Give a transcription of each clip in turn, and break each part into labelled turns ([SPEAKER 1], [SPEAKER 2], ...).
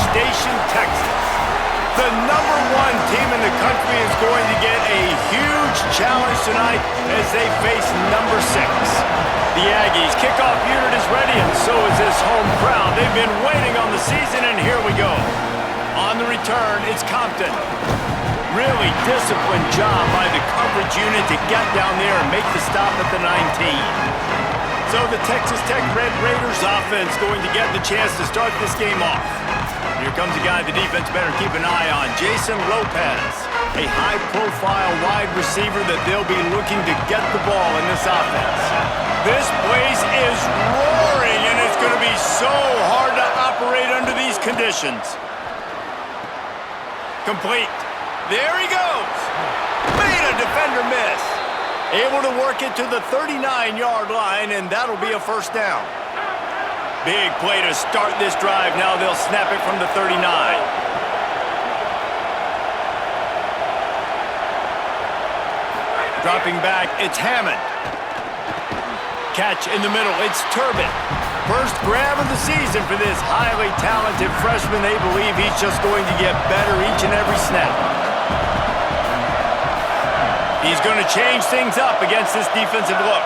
[SPEAKER 1] Station, Texas. The #1 team in the country is going to get a huge challenge tonight as they face #6. The Aggies' kickoff unit is ready, and so is this home crowd. They've been waiting on the season, and here we go. On the return, it's Compton. Really disciplined job by the coverage unit to get down there and make the stop at the 19. So the Texas Tech Red Raiders offense going to get the chance to start this game off. Here comes a guy the defense better keep an eye on, Jason Lopez, a high-profile wide receiver that they'll be looking to get the ball in this offense. This place is roaring, and it's going to be so hard to operate under these conditions. Complete. There he goes. Made a defender miss. Able to work it to the 39-yard line, and that'll be a first down. Big play to start this drive. Now they'll snap it from the 39. Dropping back, it's Hammond. Catch in the middle, it's Turbin. First grab of the season for this highly talented freshman. They believe he's just going to get better each and every snap. He's going to change things up against this defensive look.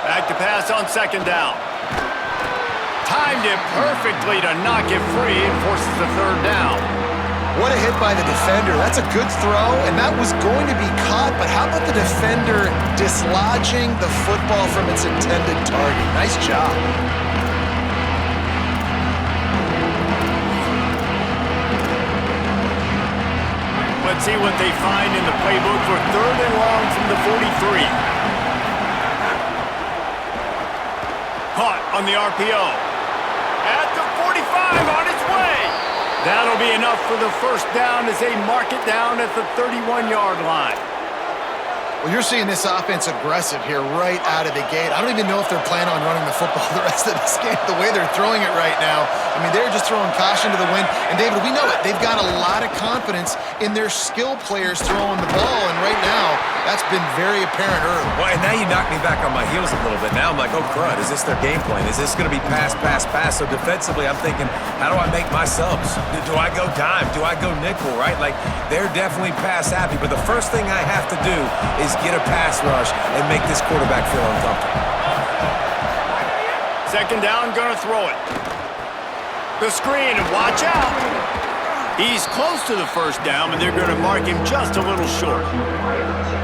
[SPEAKER 1] Back to pass on second down. Timed it perfectly to knock it free and forces the third down.
[SPEAKER 2] What a hit by the defender. That's a good throw, and that was going to be caught, but how about the defender dislodging the football from its intended target? Nice job.
[SPEAKER 1] Let's see what they find in the playbook for third and long from the 43. Caught on the RPO. At the 45, on its way. That'll be enough for the first down as they mark it down at the 31-yard line.
[SPEAKER 2] Well, you're seeing this offense aggressive here right out of the gate. I don't even know if they're planning on running the football the rest of this game, the way they're throwing it right now. I mean, they're just throwing caution to the wind. And, David, we know it. They've got a lot of confidence in their skill players throwing the ball, and right now, that's been very apparent early.
[SPEAKER 3] Well, and now you knock me back on my heels a little bit. Now I'm like, oh, crud, is this their game plan? Is this going to be pass, pass, pass? So defensively, I'm thinking, how do I make my subs? Do I go dime? Do I go nickel, right? Like, they're definitely pass happy, but the first thing I have to do is get a pass rush and make this quarterback feel uncomfortable.
[SPEAKER 1] Second down, gonna throw it. The screen, and watch out. He's close to the first down, and they're going to mark him just a little short.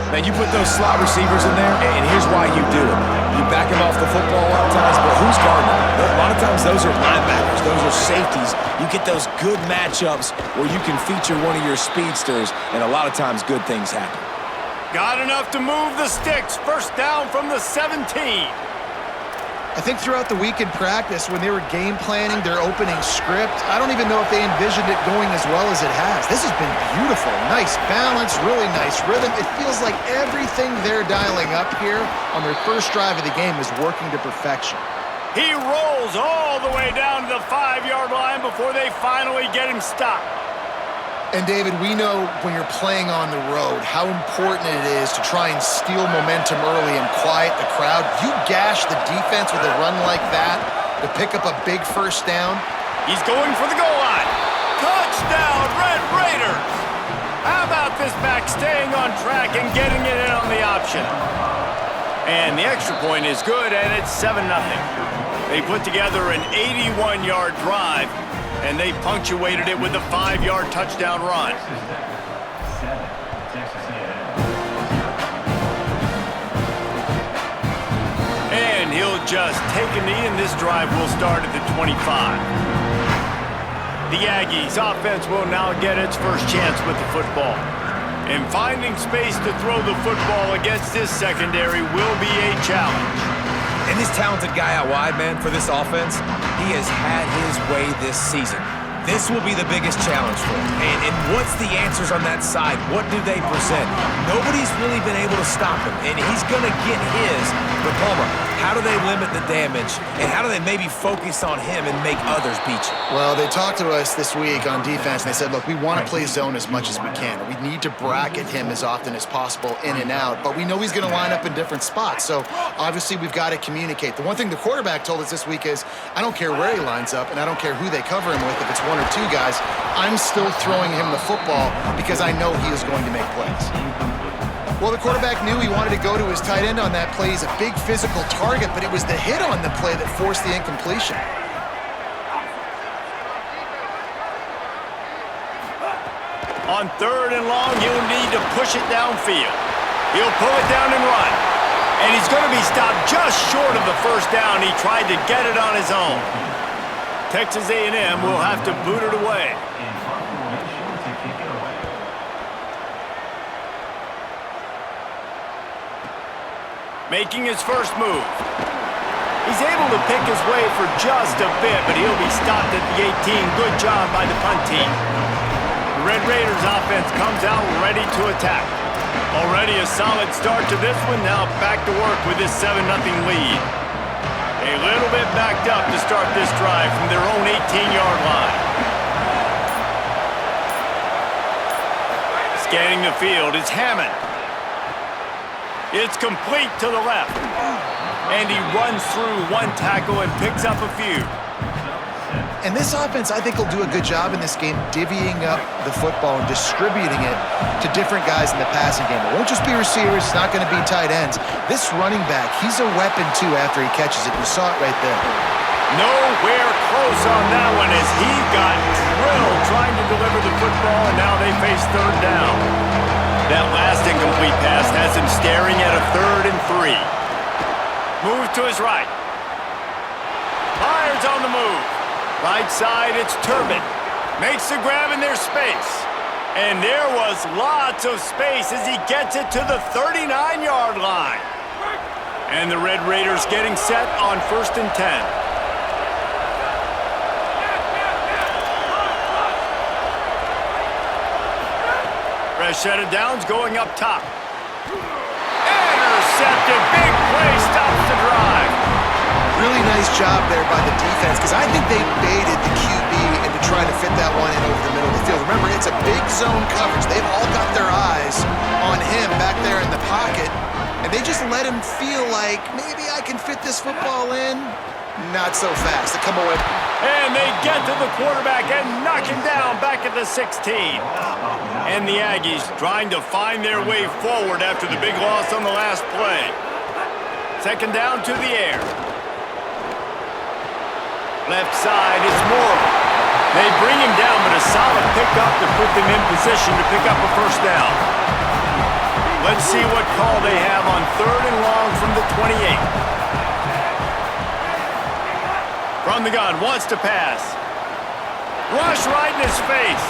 [SPEAKER 3] Now, you put those slot receivers in there, and here's why you do it. You back him off the football a lot of times, but who's guarding him? A lot of times, those are linebackers. Those are safeties. You get those good matchups where you can feature one of your speedsters, and a lot of times, good things happen.
[SPEAKER 1] Got enough to move the sticks. First down from the 17.
[SPEAKER 2] I think throughout the week in practice, when they were game planning their opening script, I don't even know if they envisioned it going as well as it has. This has been beautiful. Nice balance, really nice rhythm. It feels like everything they're dialing up here on their first drive of the game is working to perfection.
[SPEAKER 1] He rolls all the way down to the 5-yard line before they finally get him stopped.
[SPEAKER 2] And, David, we know when you're playing on the road how important it is to try and steal momentum early and quiet the crowd. You gash the defense with a run like that to pick up a big first down.
[SPEAKER 1] He's going for the goal line. Touchdown, Red Raiders! How about this back staying on track and getting it in on the option? And the extra point is good, and it's 7-0. They put together an 81-yard drive, and they punctuated it with a 5-yard touchdown run. And he'll just take a knee, and this drive will start at the 25. The Aggies' offense will now get its first chance with the football. And finding space to throw the football against this secondary will be a challenge.
[SPEAKER 3] And this talented guy out wide, man, for this offense, he has had his way this season. This will be the biggest challenge for him. And what's the answers on that side? What do they present? Nobody's really been able to stop him, and he's going to get his. But, Palmer, how do they limit the damage, and how do they maybe focus on him and make others beat you?
[SPEAKER 2] Well, they talked to us this week on defense, and they said, look, we want to play zone as much as we can. We need to bracket him as often as possible in and out, but we know he's going to line up in different spots. So, obviously, we've got to communicate. The one thing the quarterback told us this week is, I don't care where he lines up, and I don't care who they cover him with, if it's one or two guys, I'm still throwing him the football because I know he is going to make plays. Well, the quarterback knew he wanted to go to his tight end on that play. He's a big physical target, but it was the hit on the play that forced the incompletion.
[SPEAKER 1] On 3rd and long, he'll need to push it downfield. He'll pull it down and run. And he's going to be stopped just short of the first down. He tried to get it on his own. Texas A&M will have to boot it away. Making his first move. He's able to pick his way for just a bit, but he'll be stopped at the 18. Good job by the punt team. The Red Raiders offense comes out ready to attack. Already a solid start to this one. Now back to work with this 7-0 lead. A little bit backed up to start this drive from their own 18-yard line. Scanning the field is Hammond. It's complete to the left. And he runs through one tackle and picks up a few.
[SPEAKER 2] And this offense, I think, will do a good job in this game divvying up the football and distributing it to different guys in the passing game. It won't just be receivers. It's not going to be tight ends. This running back, he's a weapon, too, after he catches it. You saw it right there.
[SPEAKER 1] Nowhere close on that one as he got drilled trying to deliver the football, and now they face 3rd down. That last incomplete pass has him staring at a 3rd and 3. Move to his right. Fires on the move. Right side, it's Turbin. Makes the grab in their space. And there was lots of space as he gets it to the 39-yard line. And the Red Raiders getting set on 1st and 10. Fresh set of downs going up top. Intercepted. Big play stops the drive.
[SPEAKER 2] Really nice job there by the defense because I think they baited the QB into trying to fit that one in over the middle of the field. Remember, it's a big zone coverage. They've all got their eyes on him back there in the pocket, and they just let him feel like maybe I can fit this football in. Not so fast. They come away.
[SPEAKER 1] And they get to the quarterback and knock him down back at the 16. And the Aggies trying to find their way forward after the big loss on the last play. 2nd down to the air. Left side, it's Moore. They bring him down, but a solid pickup to put them in position to pick up a 1st down. Let's see what call they have on 3rd and long from the 28. From the gun, wants to pass. Rush right in his face.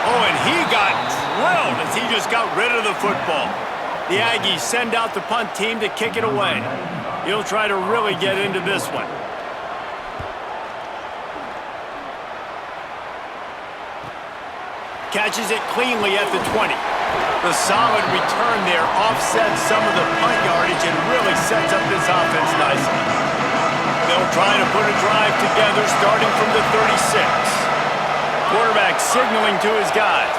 [SPEAKER 1] Oh, and he got drilled as he just got rid of the football. The Aggies send out the punt team to kick it away. He'll try to really get into this one. Catches it cleanly at the 20. The solid return there offsets some of the punt yardage and really sets up this offense nicely. They'll try to put a drive together starting from the 36. Quarterback signaling to his guys.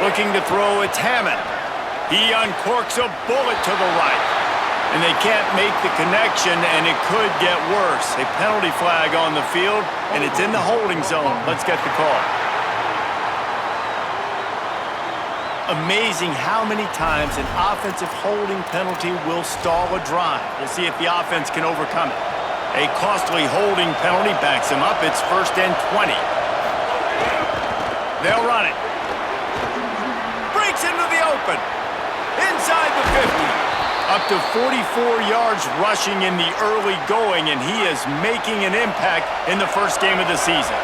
[SPEAKER 1] Looking to throw, it's Hammond. He uncorks a bullet to the right. And they can't make the connection, and it could get worse. A penalty flag on the field, and it's in the holding zone. Let's get the call. Amazing how many times an offensive holding penalty will stall a drive. We'll see if the offense can overcome it. A costly holding penalty backs him up. It's 1st and 20. They'll run it. Breaks into the open. Inside the 50. Up to 44 yards rushing in the early going, and he is making an impact in the first game of the season.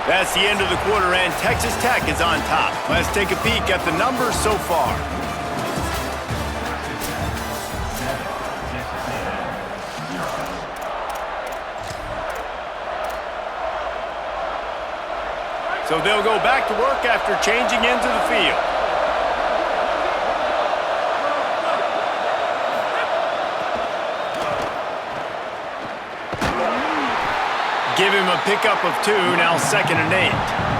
[SPEAKER 1] That's the end of the quarter, and Texas Tech is on top. Let's take a peek at the numbers so far. So they'll go back to work after changing into the field. Give him a pickup of 2, now 2nd and 8.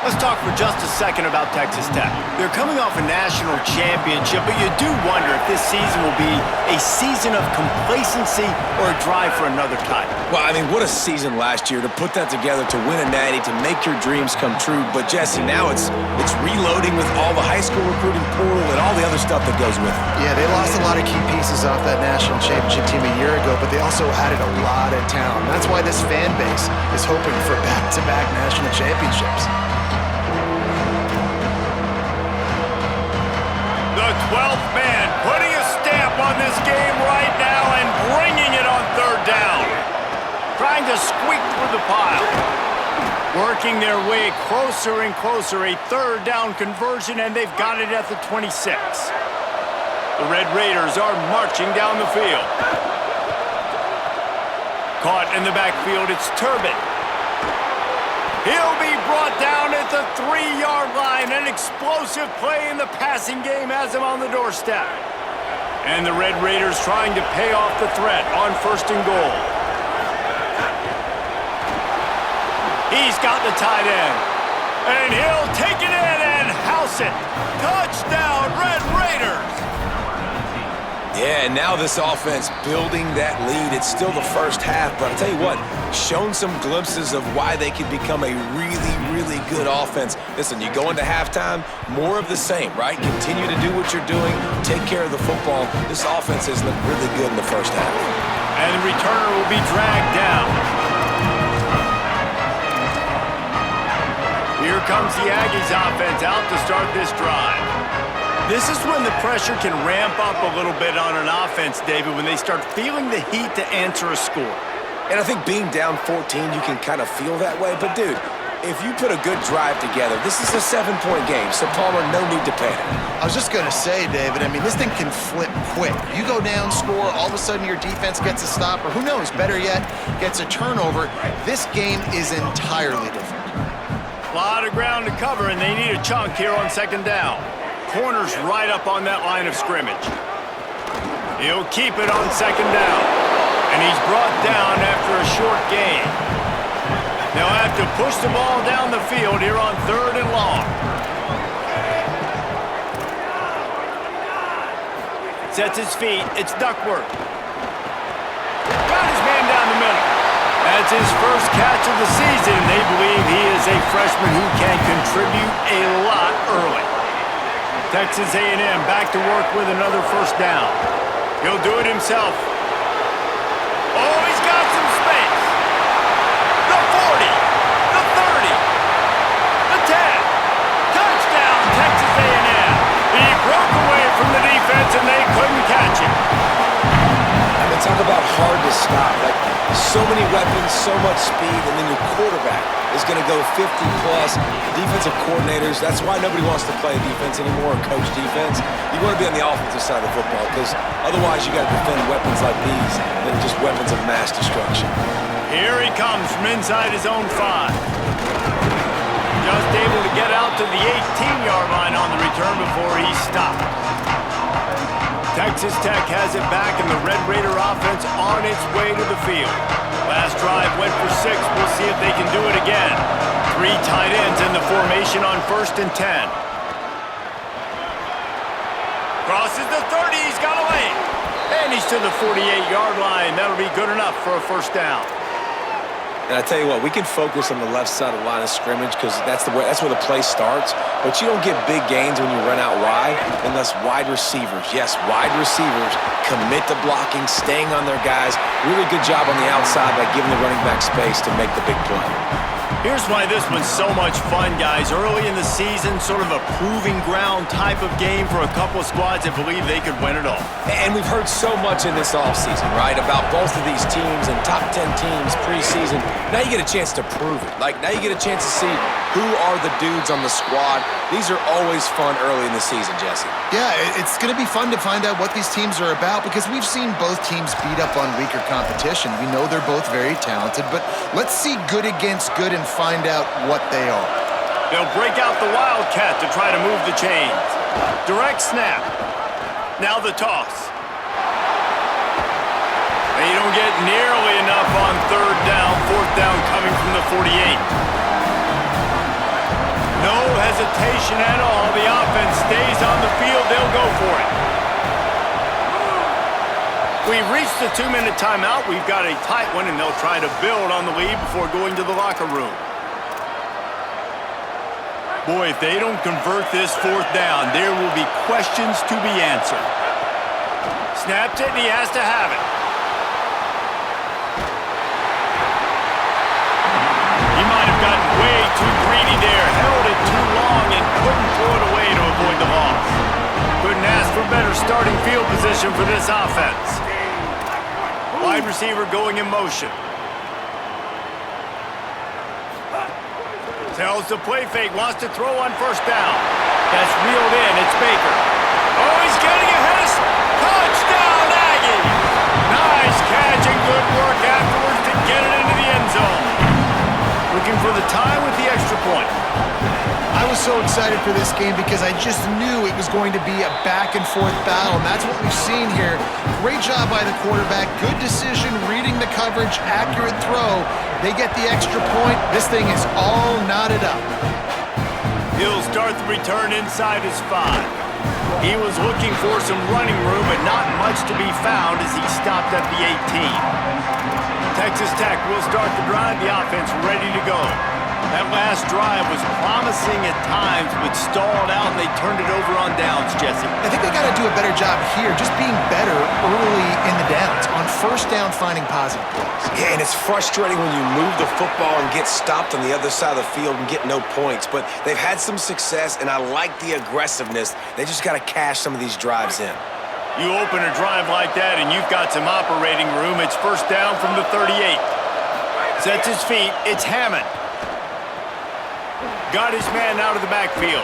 [SPEAKER 1] Let's talk for just a second about Texas Tech. They're coming off a national championship, but you do wonder if this season will be a season of complacency or a drive for another title.
[SPEAKER 3] Well, I mean, what a season last year to put that together, to win a natty, to make your dreams come true. But, Jesse, now it's reloading with all the high school recruiting portal and all the other stuff that goes with it.
[SPEAKER 2] Yeah, they lost a lot of key pieces off that national championship team a year ago, but they also added a lot of talent. That's why this fan base is hoping for back-to-back national championships.
[SPEAKER 1] The 12th man putting a stamp on this game right now and bringing it on 3rd down. Trying to squeak through the pile. Working their way closer and closer. A 3rd down conversion, and they've got it at the 26. The Red Raiders are marching down the field. Caught in the backfield, it's Turbin. He'll be brought down at the 3-yard line. An explosive play in the passing game has him on the doorstep. And the Red Raiders trying to pay off the threat on 1st and goal. He's got the tight end. And he'll take it in and house it. Touchdown, Red Raiders!
[SPEAKER 3] Yeah, and now this offense building that lead. It's still the first half, but I'll tell you what, shown some glimpses of why they could become a really, really good offense. Listen, you go into halftime, more of the same, right? Continue to do what you're doing, take care of the football. This offense has looked really good in the first half.
[SPEAKER 1] And the returner will be dragged down. Here comes the Aggies offense out to start this drive. This is when the pressure can ramp up a little bit on an offense, David, when they start feeling the heat to answer a score.
[SPEAKER 3] And I think being down 14, you can kind of feel that way. But, dude, if you put a good drive together, this is a 7-point game, so Palmer, no need to panic.
[SPEAKER 2] I was just going to say, David, I mean, this thing can flip quick. You go down, score, all of a sudden your defense gets a stop, or who knows, better yet, gets a turnover. This game is entirely different.
[SPEAKER 1] A lot of ground to cover, and they need a chunk here on 2nd down. Corner's right up on that line of scrimmage. He'll keep it on 2nd down. And he's brought down after a short gain. They'll have to push the ball down the field here on 3rd and long. Sets his feet. It's Duckworth. Got his man down the middle. That's his first catch of the season. They believe he is a freshman who can contribute a lot early. Texas A&M back to work with another 1st down. He'll do it himself. Oh, he's got some space. The 40, the 30, the 10. Touchdown, Texas A&M. He broke away from the defense and they couldn't catch him.
[SPEAKER 3] I mean, talk about hard to stop. Like, so many weapons, so much speed, and then your quarterback is going to go 50-plus. Defensive coordinators, that's why nobody wants to play defense anymore or coach defense. You want to be on the offensive side of the football because otherwise you got to defend weapons like these that are just weapons of mass destruction.
[SPEAKER 1] Here he comes from inside his own 5. Just able to get out to the 18-yard line on the return before he stopped. Texas Tech has it back, and the Red Raider offense on its way to the field. Last drive went for 6. We'll see if they can do it again. 3 tight ends in the formation on 1st and 10. Crosses the 30. He's got a lane. And he's to the 48-yard line. That'll be good enough for a 1st down.
[SPEAKER 3] And I tell you what, we can focus on the left side of the line of scrimmage because that's where the play starts. But you don't get big gains when you run out wide unless wide receivers, yes, wide receivers, commit to blocking, staying on their guys. Really good job on the outside by giving the running back space to make the big play.
[SPEAKER 1] Here's why this one's so much fun, guys. Early in the season, sort of a proving ground type of game for a couple of squads that believe they could win it all.
[SPEAKER 3] And we've heard so much in this offseason, right, about both of these teams and top 10 teams preseason. Now you get a chance to prove it. Like, now you get a chance to see who are the dudes on the squad. These are always fun early in the season, Jesse.
[SPEAKER 2] Yeah, it's going to be fun to find out what these teams are about because we've seen both teams beat up on weaker competition. We know they're both very talented, but let's see good against good and find out what they are.
[SPEAKER 1] They'll break out the Wildcat to try to move the chains. Direct snap. Now the toss. They don't get nearly enough on third down. Fourth down coming from the 48. No hesitation at all. The offense stays on the field. They'll go for it. We've reached the 2-minute timeout. We've got a tight one, and they'll try to build on the lead before going to the locker room. Boy, if they don't convert this fourth down, there will be questions to be answered. Snapped it, and he has to have it. He might have gotten way too greedy there, held it too long, and couldn't throw it away to avoid the loss. Couldn't ask for better starting field position for this offense. Wide receiver going in motion. Tells the play fake, wants to throw on first down. That's reeled in, it's Baker. Oh, he's getting ahead. Touchdown, Aggie! Nice catch and good work afterwards to get it into the end zone. Looking for the tie with the extra point.
[SPEAKER 2] I was so excited for this game because I just knew it was going to be a back-and-forth battle, and that's what we've seen here. Great job by the quarterback, good decision, reading the coverage, accurate throw. They get the extra point. This thing is all knotted up.
[SPEAKER 1] He'll start the return inside his 5. He was looking for some running room, but not much to be found as he stopped at the 18. Texas Tech will start the drive, the offense ready to go. That last drive was promising at times, but stalled out, and they turned it over on downs, Jesse.
[SPEAKER 2] I think they got to do a better job here, just being better early in the downs, on first down finding positive plays.
[SPEAKER 3] Yeah, and it's frustrating when you move the football and get stopped on the other side of the field and get no points, but they've had some success, and I like the aggressiveness. They just got to cash some of these drives in.
[SPEAKER 1] You open a drive like that, and you've got some operating room. It's first down from the 38. Sets his feet. It's Hammond. Got his man out of the backfield.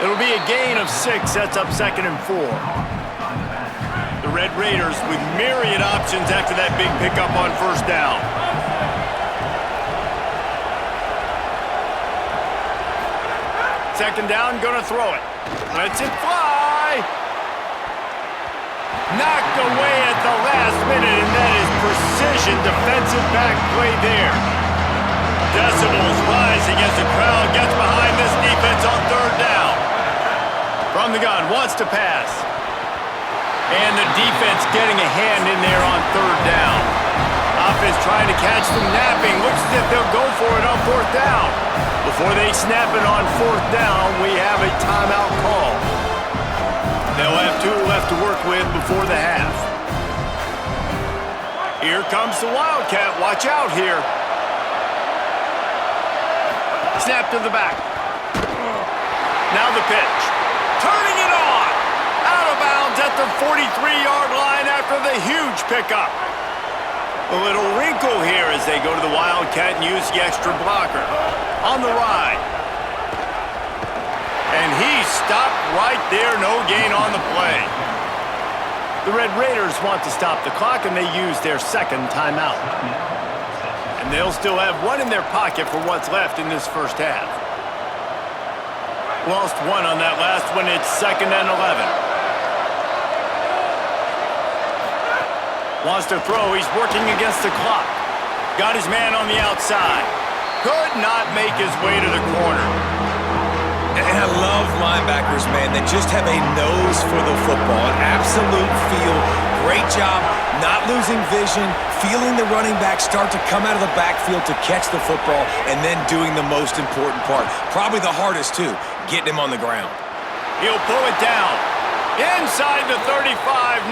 [SPEAKER 1] It'll be a gain of 6, sets up 2nd and 4. The Red Raiders with myriad options after that big pickup on first down. Second down, gonna throw it. Lets it fly. Knocked away at the last minute, and that is precision defensive back play there. Decibels rising as the crowd gets behind this defense on third down. From the gun, wants to pass. And the defense getting a hand in there on third down. Offense trying to catch them napping. Looks as if they'll go for it on fourth down. Before they snap it on fourth down, we have a timeout call. They'll have 2 left to work with before the half. Here comes the Wildcat. Watch out here. Snap to the back. Now the pitch. Turning it on. Out of bounds at the 43-yard line after the huge pickup. A little wrinkle here as they go to the Wildcat and use the extra blocker. On the ride. And he stopped right there. No gain on the play. The Red Raiders want to stop the clock, and they use their 2nd timeout. And they'll still have 1 in their pocket for what's left in this first half. Lost 1 on that last one. It's 2nd and 11. Wants to throw. He's working against the clock. Got his man on the outside. Could not make his way to the corner.
[SPEAKER 3] And I love linebackers, man, that just have a nose for the football, an absolute feel. Great job not losing vision, feeling the running back start to come out of the backfield to catch the football, and then doing the most important part. Probably the hardest, too, getting him on the ground.
[SPEAKER 1] He'll pull it down. Inside the 35,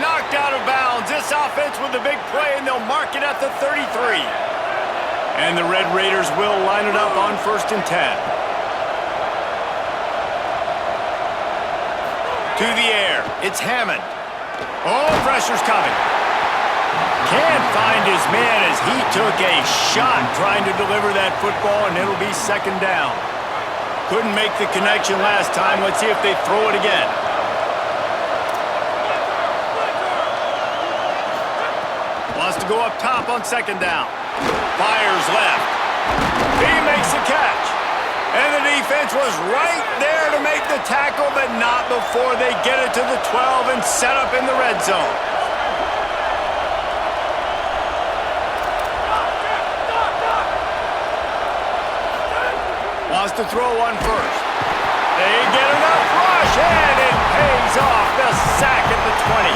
[SPEAKER 1] knocked out of bounds. This offense with a big play, and they'll mark it at the 33. And the Red Raiders will line it up on 1st and 10. To the air, it's Hammond. Oh, pressure's coming. Can't find his man as he took a shot trying to deliver that football, and it'll be 2nd down. Couldn't make the connection last time. Let's see if they throw it again. Wants to go up top on 2nd down. Fires left. He makes the catch. And the defense defense was right there to make the tackle, but not before they get it to the 12 and set up in the red zone. Wants to throw one first. They get enough rush, and it pays off. The sack at the 20.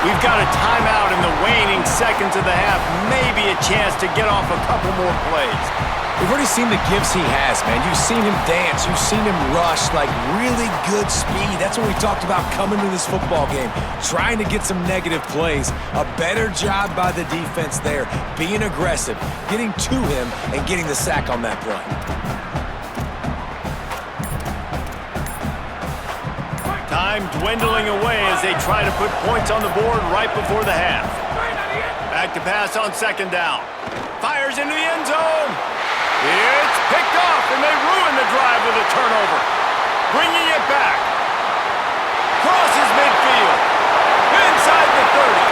[SPEAKER 1] We've got a timeout in the waning seconds of the half. Maybe a chance to get off a couple more plays.
[SPEAKER 3] We've already seen the gifts he has, man. You've seen him dance. You've seen him rush, like really good speed. That's what we talked about coming to this football game, trying to get some negative plays. A better job by the defense there, being aggressive, getting to him, and getting the sack on that play.
[SPEAKER 1] Time dwindling away as they try to put points on the board right before the half. Back to pass on second down. Fires into the end zone. It's picked off, and they ruin the drive with a turnover. Bringing it back. Crosses midfield. Inside the 30.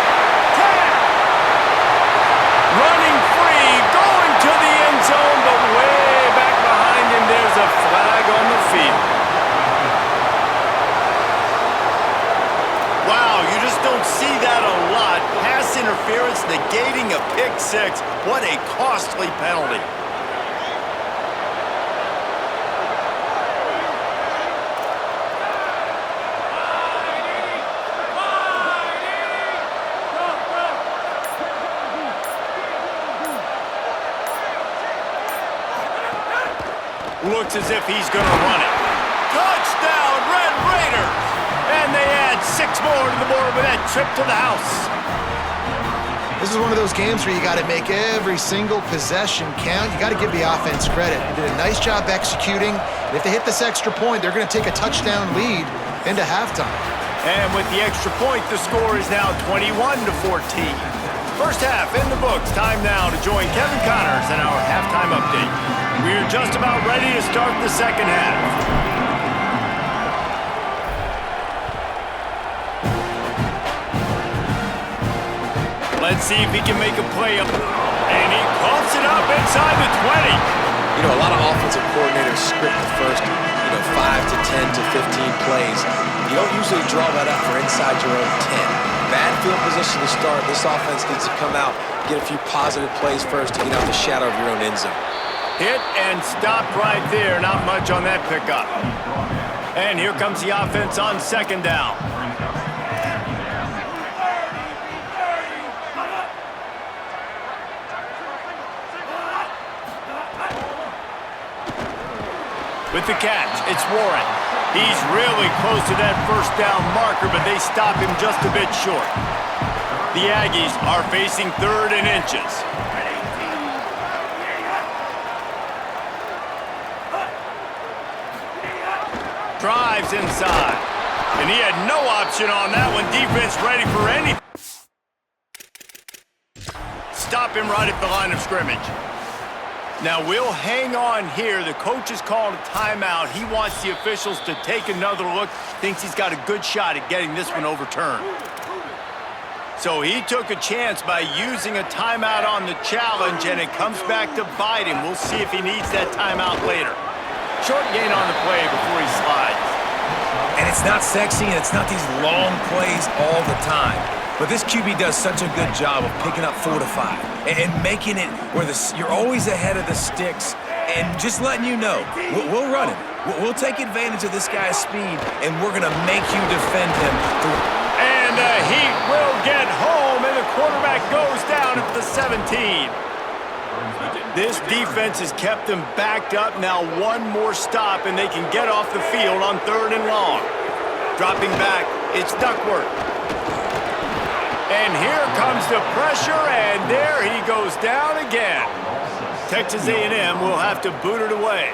[SPEAKER 1] 10. Running free, going to the end zone, but way back behind him, there's a flag on the field. Wow, you just don't see that a lot. Pass interference negating a pick six. What a costly penalty. Looks as if he's going to run it. Touchdown, Red Raiders! And they add 6 more to the board with that trip to the house.
[SPEAKER 2] This is one of those games where you got to make every single possession count. You got to give the offense credit. They did a nice job executing. And if they hit this extra point, they're going to take a touchdown lead into halftime.
[SPEAKER 1] And with the extra point, the score is now 21-14. First half in the books. Time now to join Kevin Connors in our halftime update. We're just about ready to start the second half. Let's see if he can make a play up. And he pumps it up inside the 20.
[SPEAKER 3] You know, a lot of offensive coordinators script the first, 5 to 10 to 15 plays. You don't usually draw that up for inside your own 10. Bad field position to start. This offense needs to come out, get a few positive plays first to get out the shadow of your own end zone.
[SPEAKER 1] Hit and stopped right there. Not much on that pickup. And here comes the offense on second down. With the catch, it's Warren. He's really close to that first down marker, but they stop him just a bit short. The Aggies are facing 3rd and inches. Drives inside. And he had no option on that one. Defense ready for anything. Stop him right at the line of scrimmage. Now, we'll hang on here. The coach has called a timeout. He wants the officials to take another look. Thinks he's got a good shot at getting this one overturned. So he took a chance by using a timeout on the challenge, and it comes back to bite him. We'll see if he needs that timeout later. Short gain on the play before he slides.
[SPEAKER 3] And it's not sexy, and it's not these long plays all the time. But this QB does such a good job of picking up 4 to 5 and making it where you're always ahead of the sticks and just letting you know, we'll run him. We'll take advantage of this guy's speed, and we're going to make you defend him.
[SPEAKER 1] And the Heat will get home, and the quarterback goes down at the 17. This defense has kept them backed up. Now one more stop, and they can get off the field on 3rd and long. Dropping back, it's Duckworth. And here comes the pressure, and there he goes down again. Texas A&M will have to boot it away.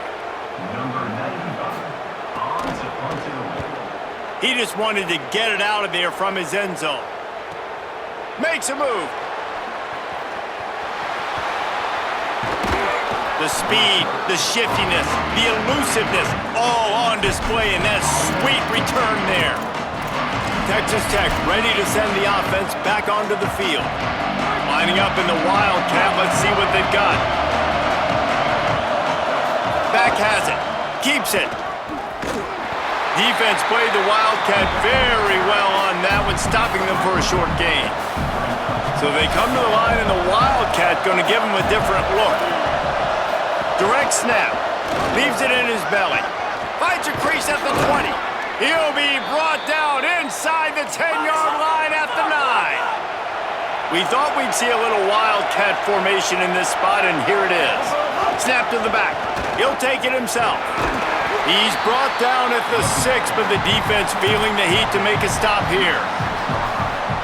[SPEAKER 1] He just wanted to get it out of there from his end zone. Makes a move. The speed, the shiftiness, the elusiveness, all on display in that sweet return there. Texas Tech ready to send the offense back onto the field. Lining up in the Wildcat. Let's see what they've got. Back has it. keeps it. Defense played the Wildcat very well on that one, stopping them for a short gain. So they come to the line, and the Wildcat going to give them a different look. Direct snap. Leaves it in his belly. Finds a crease at the 20. He'll be brought down inside the 10-yard line at the 9. We thought we'd see a little Wildcat formation in this spot, and here it is. Snap to the back. He'll take it himself. He's brought down at the 6, but the defense feeling the heat to make a stop here.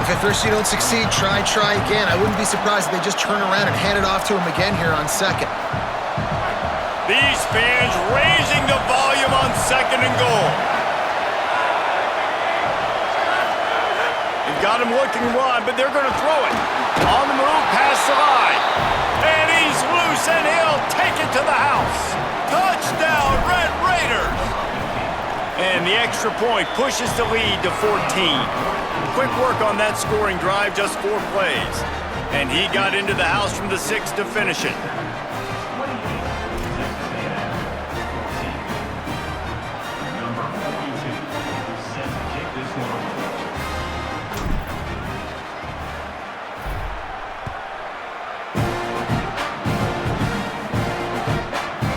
[SPEAKER 2] If at first you don't succeed, try again. I wouldn't be surprised if they just turn around and hand it off to him again here on second.
[SPEAKER 1] These fans raising the volume on 2nd and goal. They've got him looking one, but they're going to throw it. On the move, past the line. And he's loose, and he'll take it to the house. Touchdown, Red Raiders! And the extra point pushes the lead to 14. Quick work on that scoring drive, just 4 plays. And he got into the house from the 6 to finish it.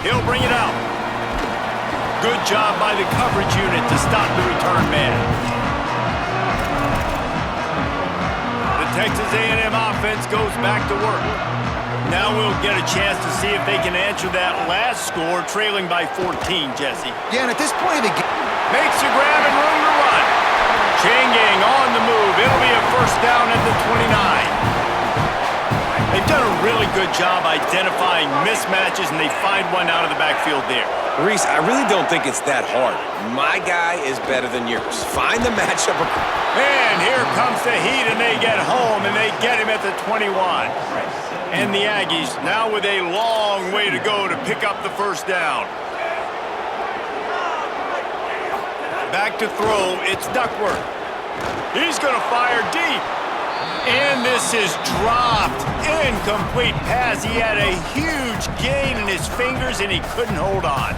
[SPEAKER 1] He'll bring it out. Good job by the coverage unit to stop the return man. The Texas A&M offense goes back to work. Now we'll get a chance to see if they can answer that last score, trailing by 14, Jesse.
[SPEAKER 2] Yeah, and at this point of the game...
[SPEAKER 1] Makes a grab and room to run. Chain gang on the move. It'll be a first down at the 29. They've done a really good job identifying mismatches, and they find one out of the backfield there.
[SPEAKER 3] Reese, I really don't think it's that hard. My guy is better than yours. Find the matchup.
[SPEAKER 1] And here comes the heat, and they get home, and they get him at the 21. And the Aggies now with a long way to go to pick up the first down. Back to throw, it's Duckworth. He's going to fire deep. And this is dropped. Incomplete pass. He had a huge gain in his fingers, and he couldn't hold on.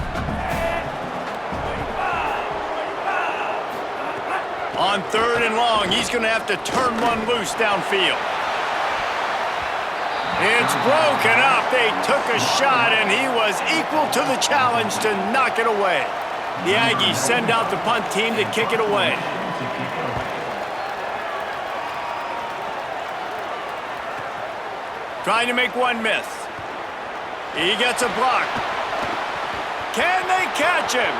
[SPEAKER 1] On 3rd and long, he's going to have to turn one loose downfield. It's broken up. They took a shot, and he was equal to the challenge to knock it away. The Aggies send out the punt team to kick it away. Trying to make one miss. He gets a block. Can they catch him?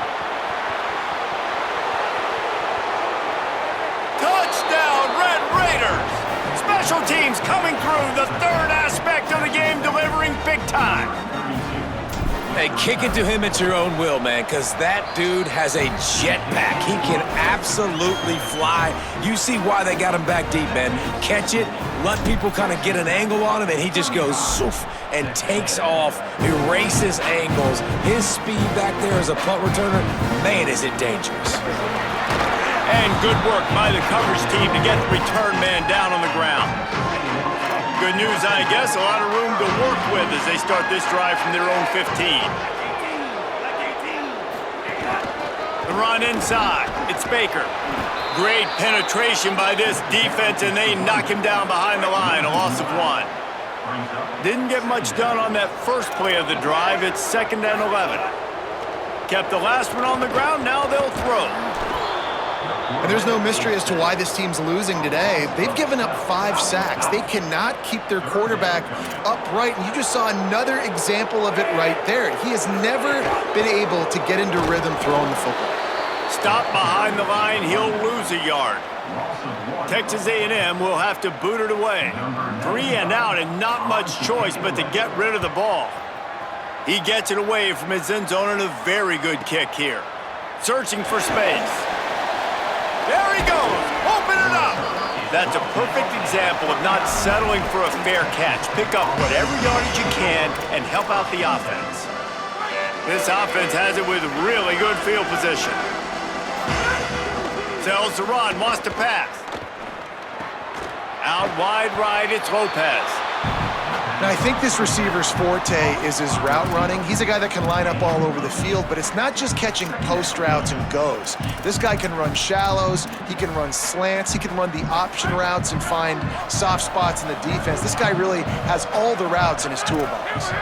[SPEAKER 1] Touchdown, Red Raiders! Special teams coming through, the 3rd aspect of the game, delivering big time.
[SPEAKER 3] Hey, kick it to him at your own will, man, because that dude has a jetpack. He can absolutely fly. You see why they got him back deep, man. Catch it, let people kind of get an angle on him, and he just goes soof and takes off, erases angles. His speed back there as a punt returner, man, is it dangerous.
[SPEAKER 1] And good work by the coverage team to get the return man down on the ground. Good news, I guess, a lot of room to work with as they start this drive from their own 15. The run inside, it's Baker. Great penetration by this defense, and they knock him down behind the line, a loss of 1. Didn't get much done on that first play of the drive. It's 2nd and 11. Kept the last one on the ground, now they'll throw.
[SPEAKER 2] And there's no mystery as to why this team's losing today. They've given up 5 sacks. They cannot keep their quarterback upright, and you just saw another example of it right there. He has never been able to get into rhythm throwing the football.
[SPEAKER 1] Stop behind the line, he'll lose a yard. Texas A&M will have to boot it away. 3 and out, and not much choice but to get rid of the ball. He gets it away from his end zone, and a very good kick here. Searching for space. There he goes, open it up. That's a perfect example of not settling for a fair catch. Pick up whatever yardage you can and help out the offense. This offense has it with really good field position. Sells the run, wants to pass. Out wide right, it's Lopez.
[SPEAKER 2] Now, I think this receiver's forte is his route running. He's a guy that can line up all over the field, but it's not just catching post routes and goes. This guy can run shallows, he can run slants, he can run the option routes and find soft spots in the defense. This guy really has all the routes in his toolbox.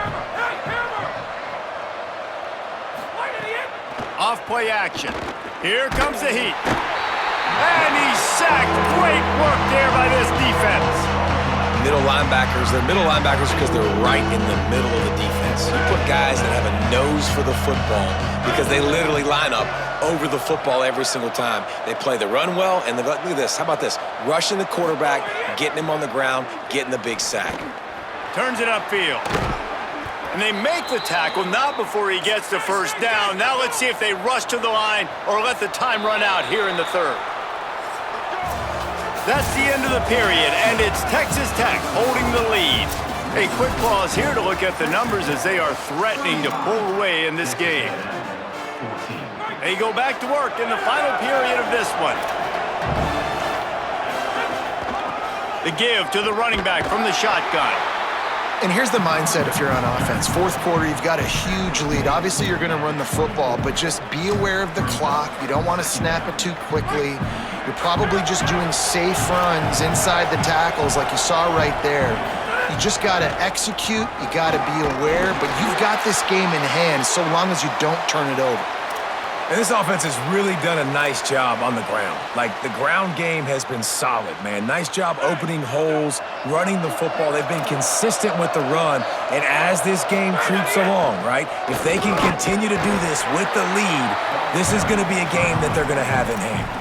[SPEAKER 1] Off-play action. Here comes the heat. And he's sacked. Great work there by this defense.
[SPEAKER 3] Middle linebackers, they're middle linebackers because they're right in the middle of the defense. You put guys that have a nose for the football because they literally line up over the football every single time. They play the run well, and look at this. How about this? Rushing the quarterback, getting him on the ground, getting the big sack.
[SPEAKER 1] Turns it upfield. And they make the tackle, not before he gets the first down. Now let's see if they rush to the line or let the time run out here in the third. That's the end of the period, and it's Texas Tech holding the lead. A quick pause here to look at the numbers as they are threatening to pull away in this game. They go back to work in the final period of this one. The give to the running back from the shotgun.
[SPEAKER 2] And here's the mindset if you're on offense. Fourth quarter, you've got a huge lead. Obviously, you're going to run the football, but just be aware of the clock. You don't want to snap it too quickly. You're probably just doing safe runs inside the tackles like you saw right there. You just got to execute. You got to be aware, but you've got this game in hand so long as you don't turn it over.
[SPEAKER 3] And this offense has really done a nice job on the ground. Like, the ground game has been solid, man. Nice job opening holes, running the football. They've been consistent with the run. And as this game creeps along, right, if they can continue to do this with the lead, this is going to be a game that they're going to have in hand.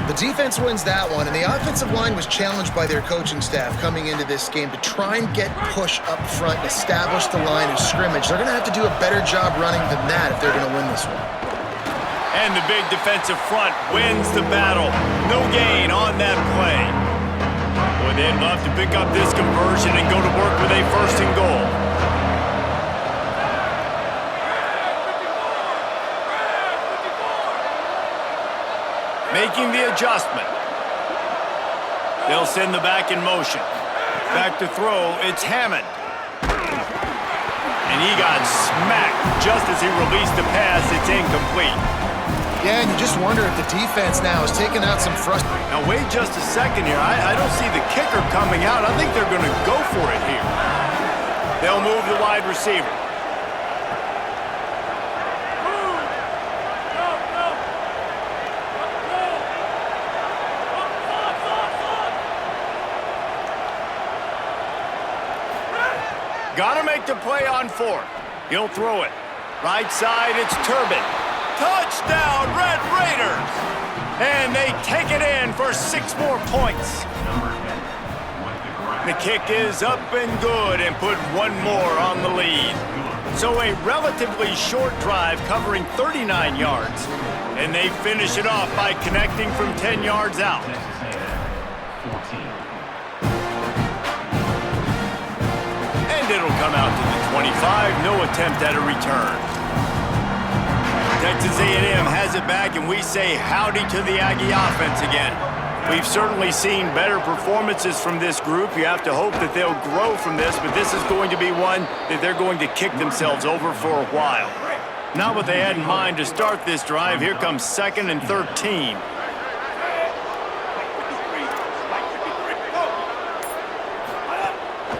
[SPEAKER 2] The defense wins that one, and the offensive line was challenged by their coaching staff coming into this game to try and get push up front and establish the line of scrimmage. They're going to have to do a better job running than that if they're going to win this one.
[SPEAKER 1] And the big defensive front wins the battle. No gain on that play. Boy, they'd love to pick up this conversion and go to work with a first and goal. Making the adjustment. They'll send the back in motion. Back to throw, it's Hammond. And he got smacked just as he released the pass. It's incomplete.
[SPEAKER 2] Yeah, and you just wonder if the defense now is taking out some frustration.
[SPEAKER 1] Now, wait just a second here. I don't see the kicker coming out. I think they're going to go for it here. They'll move the wide receiver. Got to make the play on fourth. He'll throw it. Right side, it's Turbin. Touchdown, Red Raiders! And they take it in for 6 more points. The kick is up and good and put 1 more on the lead. So a relatively short drive covering 39 yards. And they finish it off by connecting from 10 yards out. And it'll come out to the 25. No attempt at a return. Texas A&M has it back, and we say howdy to the Aggie offense again. We've certainly seen better performances from this group. You have to hope that they'll grow from this, but this is going to be one that they're going to kick themselves over for a while. Not what they had in mind to start this drive. Here comes 2nd and 13.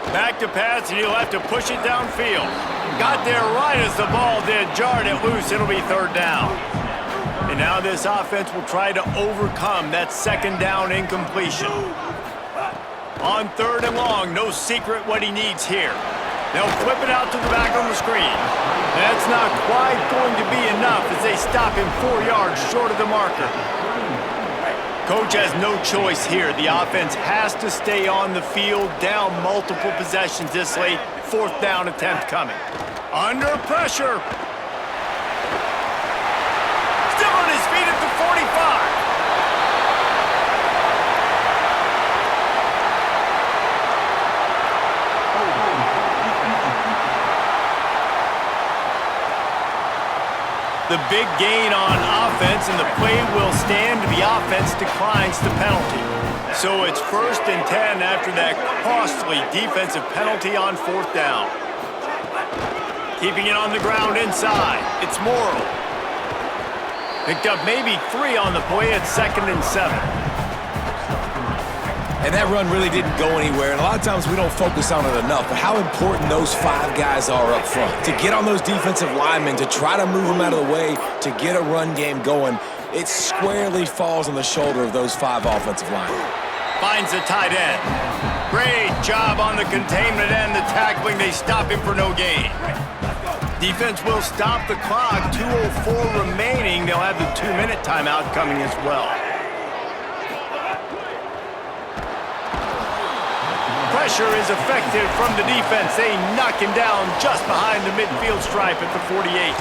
[SPEAKER 1] Back to pass, and he'll have to push it downfield. Got there right as the ball did. Jarred it loose. It'll be 3rd down. And now this offense will try to overcome that 2nd down incompletion. On 3rd and long, no secret what he needs here. They'll flip it out to the back on the screen. That's not quite going to be enough as they stop him 4 yards short of the marker. Coach has no choice here. The offense has to stay on the field, down multiple possessions this late. 4th down attempt coming. Under pressure. Still on his feet at the 45. The big gain on offense, and the play will stand. The offense declines the penalty. So it's 1st and 10 after that costly defensive penalty on 4th down. Keeping it on the ground inside. It's Morrill. Picked up maybe 3 on the play at 2nd and 7.
[SPEAKER 3] And that run really didn't go anywhere. And a lot of times we don't focus on it enough, but how important those 5 guys are up front. To get on those defensive linemen, to try to move them out of the way, to get a run game going, it squarely falls on the shoulder of those 5 offensive linemen.
[SPEAKER 1] Finds the tight end. Great job on the containment and the tackling. They stop him for no gain. Defense will stop the clock. 2:04 remaining. They'll have the 2-minute timeout coming as well. Pressure is effective from the defense. They knock him down just behind the midfield stripe at the 48.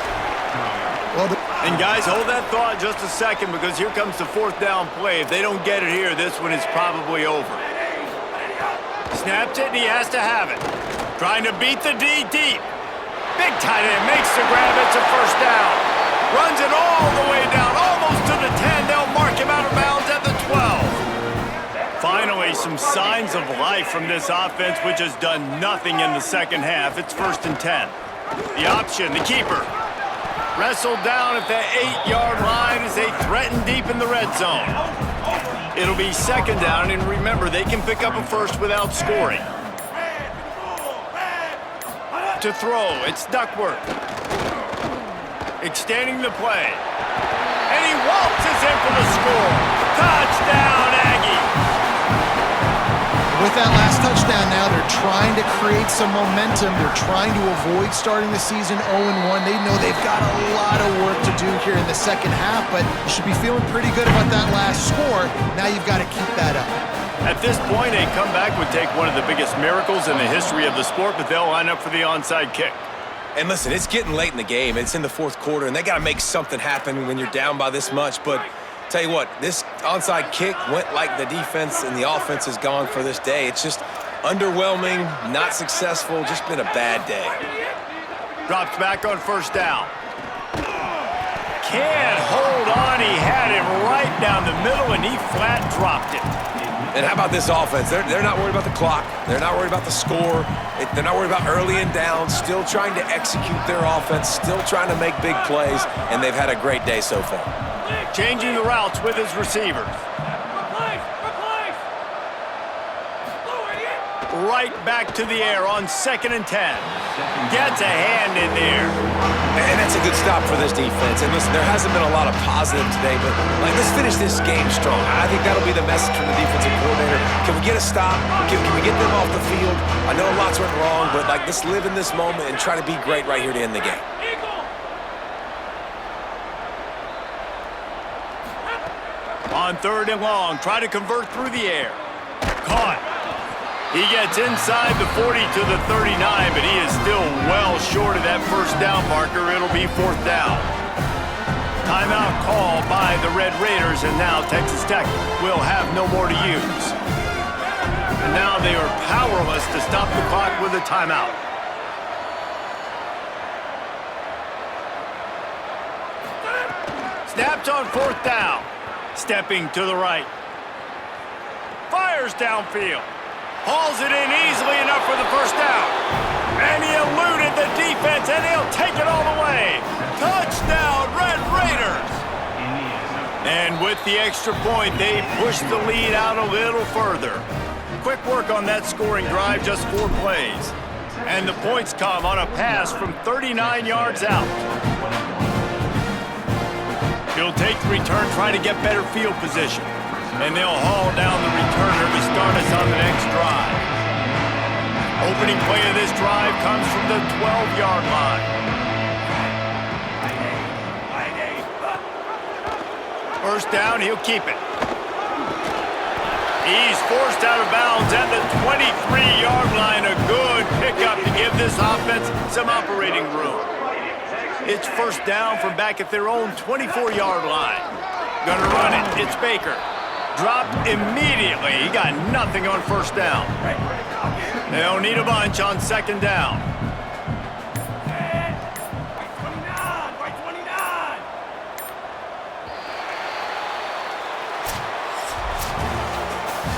[SPEAKER 1] And guys, hold that thought just a second, because here comes the 4th down play. If they don't get it here, this one is probably over. Snaps it, and he has to have it. Trying to beat the D deep. Big tight end makes the grab. It's a 1st down. Runs it all the way down, almost to the 10. They'll mark him out of bounds at the 12. Finally, some signs of life from this offense, which has done nothing in the second half. It's 1st and 10. The option, the keeper. Wrestled down at the 8-yard line as they threaten deep in the red zone. It'll be 2nd down, and remember, they can pick up a first without scoring. To throw, it's Duckworth. Extending the play. And he waltzes in for the score. Touchdown, Aggie!
[SPEAKER 2] With that last touchdown now, they're trying to create some momentum. They're trying to avoid starting the season 0-1. They know they've got a lot of work to do here in the second half, but you should be feeling pretty good about that last score. Now you've got to keep that up.
[SPEAKER 1] At this point, a comeback would take one of the biggest miracles in the history of the sport, but they'll line up for the onside kick.
[SPEAKER 3] And listen, it's getting late in the game. It's in the 4th quarter, and they got to make something happen when you're down by this much, but tell you what, this onside kick went like the defense and the offense is gone for this day. It's just underwhelming, not successful, just been a bad day.
[SPEAKER 1] Drops back on 1st down. Can't hold on. He had him right down the middle, and he flat dropped it.
[SPEAKER 3] And how about this offense? They're not worried about the clock. They're not worried about the score. They're not worried about early and down. Still trying to execute their offense. Still trying to make big plays, and they've had a great day so far.
[SPEAKER 1] Changing the routes with his receivers. Right back to the air on 2nd and 10. Gets a hand in there.
[SPEAKER 3] And that's a good stop for this defense. And listen, there hasn't been a lot of positive today, but let's finish this game strong. I think that'll be the message from the defensive coordinator. Can we get a stop? Can we get them off the field? I know lots went wrong, but let's live in this moment and try to be great right here to end the game.
[SPEAKER 1] On 3rd and long, try to convert through the air. Caught. He gets inside the 40 to the 39, but he is still well short of that 1st down marker. It'll be 4th down. Timeout call by the Red Raiders, and now Texas Tech will have no more to use. And now they are powerless to stop the clock with a timeout. Snapped on 4th down. Stepping to the right. Fires downfield. Hauls it in easily enough for the 1st down. And he eluded the defense, and he'll take it all the way. Touchdown, Red Raiders! And with the extra point, they push the lead out a little further. Quick work on that scoring drive, just 4 plays. And the points come on a pass from 39 yards out. He'll take the return, try to get better field position. And they'll haul down the returner to start us on the next drive. Opening play of this drive comes from the 12-yard line. First down, he'll keep it. He's forced out of bounds at the 23-yard line. A good pickup to give this offense some operating room. It's 1st down from back at their own 24-yard line. Gonna run it. It's Baker. Dropped immediately. He got nothing on 1st down. They'll need a bunch on 2nd down.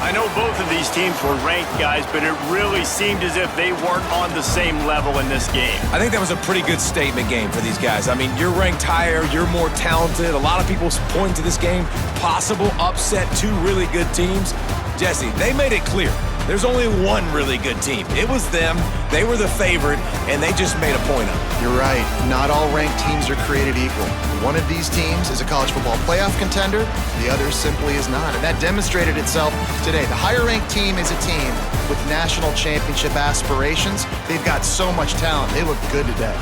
[SPEAKER 1] I know both of these teams were ranked, guys, but it really seemed as if they weren't on the same level in this game.
[SPEAKER 3] I think that was a pretty good statement game for these guys. I mean, you're ranked higher, you're more talented. A lot of people point to this game, possible upset, two really good teams. Jesse, they made it clear. There's only one really good team. It was them. They were the favorite, and they just made a point of it.
[SPEAKER 2] You're right. Not all ranked teams are created equal. One of these teams is a college football playoff contender. The other simply is not, and that demonstrated itself today. The higher-ranked team is a team with national championship aspirations. They've got so much talent. They look good today.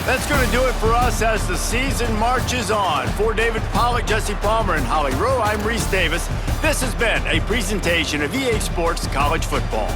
[SPEAKER 1] That's going to do it for us as the season marches on. For David Pollack, Jesse Palmer, and Holly Rowe, I'm Reese Davis. This has been a presentation of EA Sports College Football.